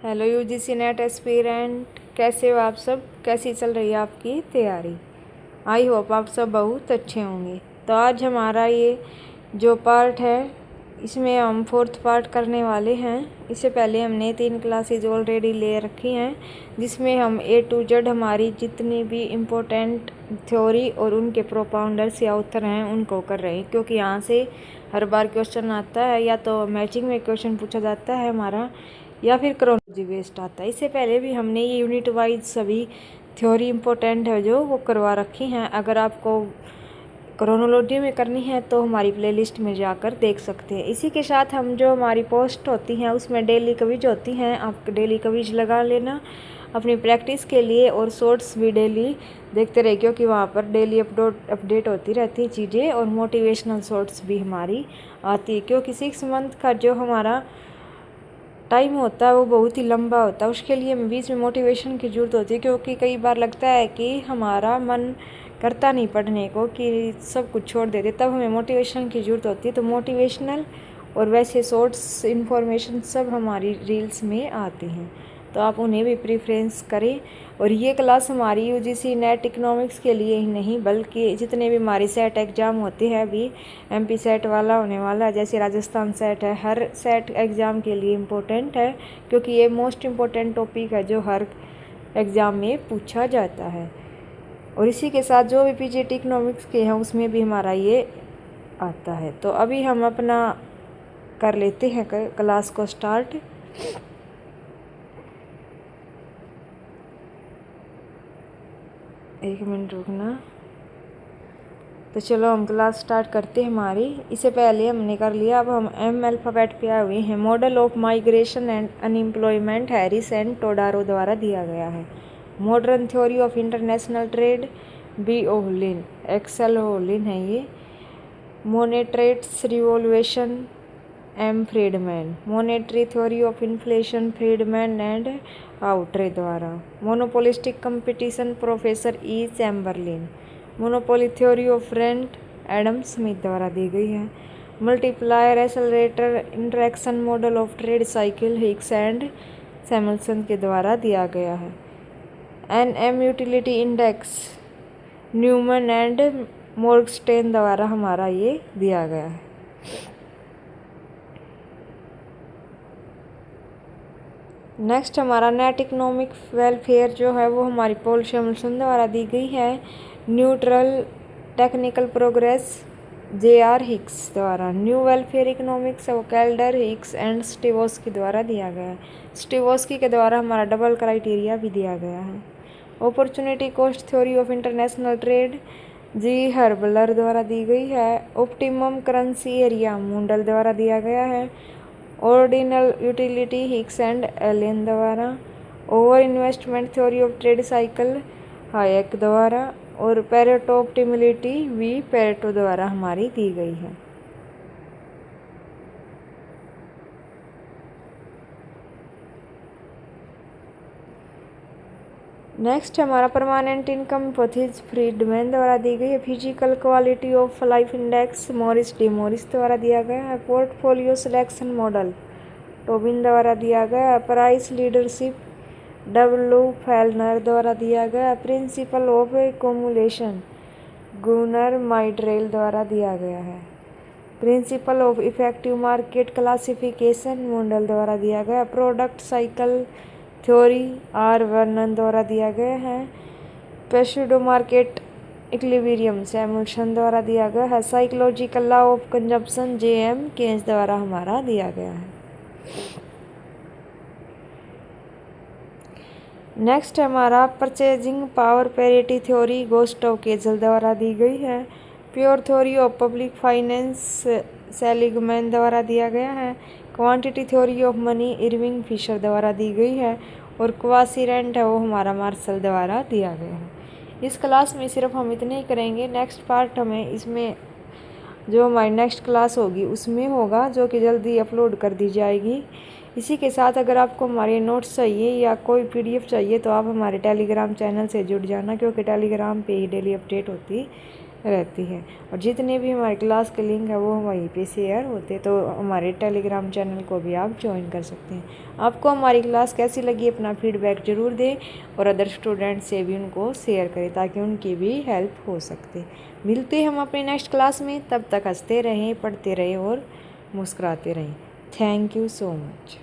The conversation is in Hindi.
हेलो यूजीसी नेट एस्पिरेंट, कैसे हो आप सब? कैसी चल रही है आपकी तैयारी? आई होप आप सब बहुत अच्छे होंगे। तो आज हमारा ये जो पार्ट है इसमें हम फोर्थ पार्ट करने वाले हैं। इससे पहले हमने 3 क्लासेज ऑलरेडी ले रखी हैं जिसमें हम ए टू जेड हमारी जितनी भी इम्पोर्टेंट थ्योरी और उनके प्रोपाउंडर्स या उत्तर हैं उनको कर रहे हैं, क्योंकि यहाँ से हर बार क्वेश्चन आता है, या तो मैचिंग में क्वेश्चन पूछा जाता है हमारा, या फिर क्रोनोलॉजी बेस्ड आता है। इससे पहले भी हमने ये यूनिट वाइज सभी थ्योरी इम्पोर्टेंट है जो वो करवा रखी हैं। अगर आपको क्रोनोलॉजी में करनी है तो हमारी प्लेलिस्ट में जाकर देख सकते हैं। इसी के साथ हम जो हमारी पोस्ट होती हैं उसमें डेली क्विज होती हैं, आप डेली क्विज लगा लेना अपनी प्रैक्टिस के लिए, और शॉर्ट्स भी डेली देखते रहे क्योंकि वहाँ पर डेली अपडेट होती रहती है चीज़ें, और मोटिवेशनल शॉर्ट्स भी हमारी आती है, क्योंकि 6 मंथ का जो हमारा टाइम होता है वो बहुत ही लंबा होता है। उसके लिए बीच में मोटिवेशन की ज़रूरत होती है, क्योंकि कई बार लगता है कि हमारा मन करता नहीं पढ़ने को, कि सब कुछ छोड़ देते, तब हमें मोटिवेशन की ज़रूरत होती है। तो मोटिवेशनल और वैसे शॉर्ट्स इन्फॉर्मेशन सब हमारी रील्स में आती हैं, तो आप उन्हें भी प्रेफरेंस करें। और ये क्लास हमारी यूजीसी नेट इकोनॉमिक्स के लिए ही नहीं, बल्कि जितने भी हमारी सेट एग्ज़ाम होते हैं, अभी एमपी सेट वाला होने वाला है, जैसे राजस्थान सेट है, हर सेट एग्ज़ाम के लिए इम्पोर्टेंट है, क्योंकि ये मोस्ट इम्पोर्टेंट टॉपिक है जो हर एग्ज़ाम में पूछा जाता है। और इसी के साथ जो भी पीजीटी इकोनॉमिक्स के हैं उसमें भी हमारा ये आता है। तो अभी हम अपना कर लेते हैं क्लास को स्टार्ट। एक मिनट रुकना। तो चलो हम क्लास स्टार्ट करते हैं हमारी। इससे पहले हमने कर लिया, अब हम एम अल्फ़ाबेट पे आए हुए हैं। Model of migration and unemployment Harris and Todaro द्वारा दिया गया है। Modern theory of international trade B O Ohlin, Axel Ohlin है ये। Monetarist revolution M Friedman. Monetary theory of inflation Friedman and Outre द्वारा। Monopolistic competition professor E Chamberlin. Monopoly theory of rent Adam Smith द्वारा दी गई है। Multiplier accelerator interaction model of trade cycle Hicks and Samuelson के द्वारा दिया गया है। NM utility index Neumann and Morgenstern द्वारा हमारा ये दिया गया है। नेक्स्ट हमारा नेट इकोनॉमिक वेलफेयर जो है वो हमारी पॉल सैमुअल्सन द्वारा दी गई है। Neutral technical progress JR. Hicks द्वारा। न्यू वेलफेयर इकोनॉमिक्स वो कैल्डर, हिक्स एंड स्टिवोस्की द्वारा दिया गया है। स्टिवोस्की के द्वारा हमारा डबल क्राइटेरिया भी दिया गया है। Opportunity cost theory of international trade G Haberler द्वारा दी गई है। ऑप्टिमम करेंसी एरिया मुंडल द्वारा दिया गया है। Ordinal utility Hicks and Allen द्वारा। Over investment theory of trade cycle Hayek द्वारा। और पेरेटो ऑप्टिमिलिटी वी पेरेटो द्वारा हमारी दी गई है। नेक्स्ट हमारा परमानेंट इनकम हिपोथेसिस फ्रीडमैन द्वारा दी गई है। Physical quality of life index Morris D Morris द्वारा दिया गया है। पोर्टफोलियो सिलेक्शन मॉडल टोबिन द्वारा दिया गया है। प्राइस लीडरशिप डब्ल्यू फेलनर द्वारा दिया गया है। Principle of accumulation Gunnar Myrdal द्वारा दिया गया है। Principle of effective market classification Mundell द्वारा दिया गया। Product cycle theory R Vernon द्वारा दिया गया है। पेशुडो मार्केट इक्विलिब्रियम सैमुअल्सन द्वारा दिया गया है। Psychological law of consumption J M. Keynes द्वारा हमारा दिया गया है। नेक्स्ट हमारा purchasing power parity theory Gustav Cassel द्वारा दी गई है। Pure theory of public finance Seligman द्वारा दिया गया है। Quantity theory of money Irving Fisher द्वारा दी गई है। और क्वासी रेंट है वो हमारा मार्शल द्वारा दिया गया है। इस क्लास में सिर्फ हम इतने ही करेंगे। नेक्स्ट पार्ट हमें इसमें जो हमारी नेक्स्ट क्लास होगी उसमें होगा, जो कि जल्दी अपलोड कर दी जाएगी। इसी के साथ अगर आपको हमारे नोट्स चाहिए या कोई पीडीएफ चाहिए तो आप हमारे टेलीग्राम चैनल से जुड़ जाना, क्योंकि टेलीग्राम पे ही डेली अपडेट होती रहती है। और जितने भी हमारे क्लास के लिंक है वो वहीं पे शेयर होते, तो हमारे टेलीग्राम चैनल को भी आप ज्वाइन कर सकते हैं। आपको हमारी क्लास कैसी लगी अपना फीडबैक ज़रूर दें और अदर स्टूडेंट से भी उनको शेयर करें ताकि उनकी भी हेल्प हो सकते। मिलते हैं हम अपने नेक्स्ट क्लास में, तब तक हंसते रहें, पढ़ते रहें और मुस्कुराते रहें। Thank you so much.